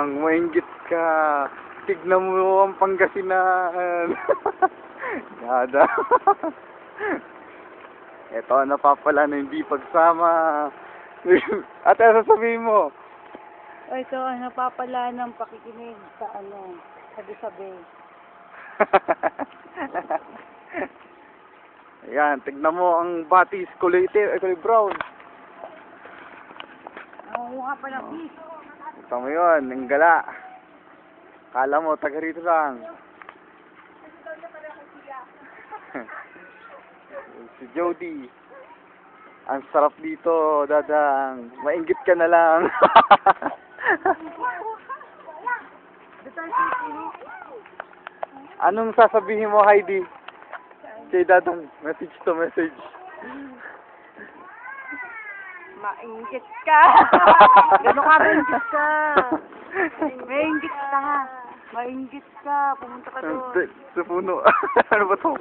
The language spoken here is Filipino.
Dadang, mainggit ka. Tignan mo ang Pangasinan. Dadang. Ito ang napapala na hindi pagsama. Ate, ano sasabihin mo? O ito ang napapala ng pakikinig sa sabi-sabi. Ayan, tignan mo ang batis, kulay brown. Nangunguha pa ng piso. Ito mo yun, ang gala. Kala mo, taga rito lang. Si Jody. Ang sarap dito, Dadang. Mainggit ka na lang. Anong sasabihin mo, Heidi? Kay Dadang, message to message. Mainggit ka. Gano'n ka, mainggit ka. Mainggit ka. Mainggit ka. Pumunta ka doon. Sa puno. Ano ba to?